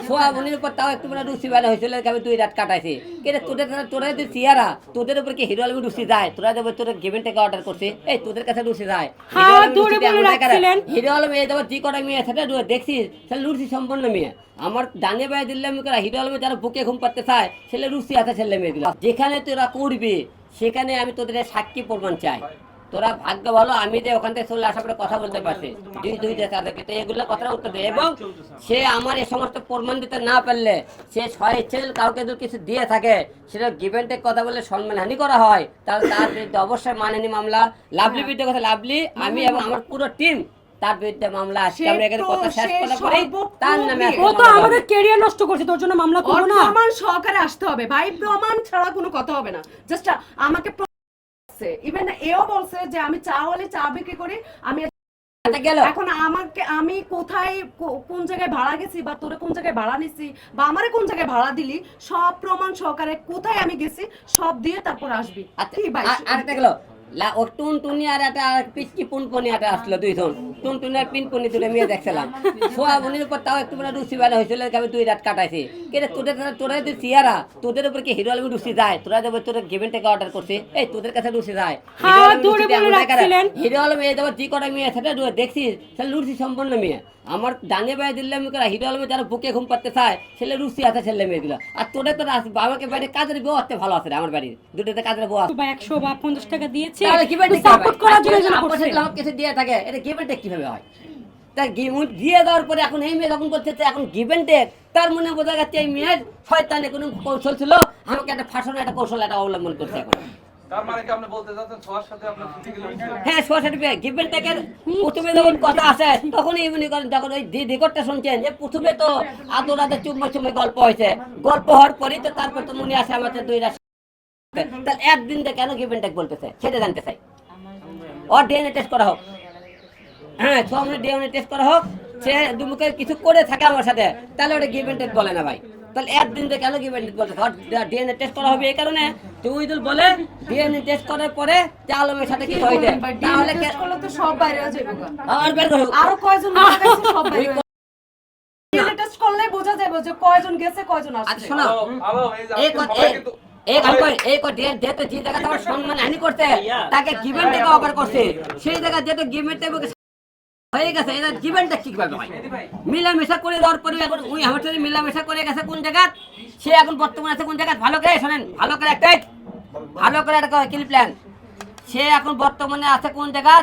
সোয়াবনির উপর তাও একটু মানে রুচি বানা হয়েছিল, আমি 2 রাত কাটাইছি। কিন্তু তোরা যদি চেয়ারা, তোদের উপর কি হিরো আলমী রুচি যায়? তোরা যাবো তোর গিভেন থেকে অর্ডার করছে, এই তোদের কাছে রুচি যায়? হিরো আলমী এই যাবো যে কটা মেয়ে সেটা দেখছিস, সেটা রুচি সম্পন্ন মেয়ে। আমার ডানে বাই দিল্লাম হিরো আলমী যারা বুকে ঘুম পাতে চায়, ছেলে রুচি আছে ছেলে মেয়েগুলো। যেখানে তোরা করবি সেখানে আমি তোদের সাক্ষী প্রমাণ চাই। তোরা ভাগ্য ভালো আমি যে ওখান থেকে চলে আসার পরে কথা বলতে পারছি, দুইটা তাদেরকে তো এগুলো কথা উত্তর দেয়। এবং সে আমার এই সমস্ত প্রমাণ দিতে না পারলে, সে স্বেচ্ছায় কাউকে যদি কিছু দিয়ে থাকে, সেটা গিভেন টেক কথা বলে সম্মানহানি করা হয়, তাহলে তার বিরুদ্ধে অবশ্যই মানহানি মামলা। লাভলি বিরুদ্ধে কথা, লাভলি আমি এবং আমার পুরো টিম তার বিরুদ্ধে মামলা আসছে। আমরা এখানে কথা শেষ করার পরে তার নামে ও তো আমাদের ক্যারিয়ার নষ্ট করছে, তোর জন্য মামলা করব না। প্রমাণ সহকারে আসতে হবে ভাই, প্রমাণ ছাড়া কোনো কথা হবে না। জাস্ট আমাকে ইভেন এও বলছে যে আমি চা হলে চা বিক্রি করি, আমি এখন আমাকে আমি কোথায় কোন জায়গায় ভাড়া গেছি বা তোরে কোন জায়গায় ভাড়া নিছি বা আমারে কোন জায়গায় ভাড়া দিলি, সব প্রমাণ সহকারে কোথায় আমি গেছি সব দিয়ে তারপর আসবি। আরেকটা গেল ও টুনটুনি আর একটা পিচকি পুনপনি একটা আসলো, দুইজন টুনটুনি আর পিনপনি দুটো মেয়ে দেখছিলাম। সোয়াবনির উপর তাও একটু মানে রুচি বানা হয়েছিল, আমি 2 রাত কাটাইছি। কিন্তু তোরা যদি চেয়ারা, তোদের উপর কি হিরো আলমী রুচি যায়? তোরা যাবো তোর গিভেন থেকে অর্ডার করছে, এই তোদের কাছে রুচি যায়? হিরো আলমী এই যাবো যে কটা মেয়ে সেটা দেখছিস, সেটা রুচি সম্পন্ন মেয়ে। আমার ডানে বাই দিল্লাম হিরো আলমী যারা বুকে ঘুম পাতে চায়, ছেলে রুচি আছে ছেলে মেয়েগুলো। আর তোদের তো বাবাকে বাড়ি কাজের বউ আসতে ভালো আছে, আমার বাড়ির দুটোতে কাজের বউ আছে 100 বা 50 টাকা দিয়েছে, তাহলে গিভেন টেক সাপোর্ট করার জন্য করছে। কিছু দিয়ে থাকে, এটা গিভেন টেক কিভাবে হয়? তা দিয়ে দেওয়ার পরে এখন এই মেয়ে যখন বলছে এখন গিভেন টেক, তার মনে বোঝা যাচ্ছে এই মেয়ের শয়তানে কোনো কৌশল ছিল, আমাকে একটা ফাঁসানোর একটা কৌশল একটা অবলম্বন করছে। এখন তার মানে কি আপনি বলতে যাচ্ছেন ছোঁয়ার সাথে আপনার ফিজিক্যাল হ্যাঁ, ছোঁয়া সার্টিফিকেট গিভেন টেকের প্রথমে যখন কথা আসে তখন এই মনে করেন, যখন ওই রেকর্ডটা শুনছেন যে প্রথমে তো আদর আদর চুম্মা চুম্মে গল্প হয়েছে, গল্প হওয়ার পরেই তো তারপর তো মনে আসে আমাদের 2 রাত। তাহলে একদিন কেন গিভেন টেক বলতেছে সেটা জানতে চাই। ওর ডিএনএ টেস্ট করা হোক, হ্যাঁ 6 মিনিট ডিএনএ টেস্ট করা হোক, সে দুমুখে কিছু করে থাকে আমার সাথে, তাহলে ওটা গিভেন টেক বলে না ভাই। তাহলে একদিন থেকে কেন গিভেন টেক বলতেছে? ডিএনএ টেস্ট করা হবে এই কারণে তুই বলে ডিএনএ টেস্ট করার পরে যে আলমের সাথে কি হইছে, তাহলে তো সব বাইরে যাবে আর বের করো আরো কয়জন মারা গেছে সব বাইরে ডিএনএ টেস্ট করলে বোঝা যাবে যে কয়জন গেছে কয়জন আসছে। আচ্ছা শোনো, সম্মানহানি করতে তাকে গিভেন টেক অফার করছে, সেই জায়গায় যেটা গিভেন টেক হয়ে গেছে, এটা গিভেন টেক কিভাবে হয়? মিলামেশা করে দেওয়ার পরে এখন ওই আমার সাথে মিলামেশা করে গেছে কোন জায়গা, সে এখন বর্তমানে আছে কোন জায়গায়? ভালো করে শোনেন, ভালো করে একটা ক্লিপ প্ল্যান। সে এখন বর্তমানে আছে কোন জায়গা?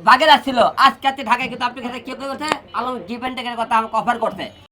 বাগেরহাট ছিল, আজকে ঢাকায়। কিন্তু আপনি কেউ করছে আলম গিভেন টেকের কথা আমাকে অফার করছে।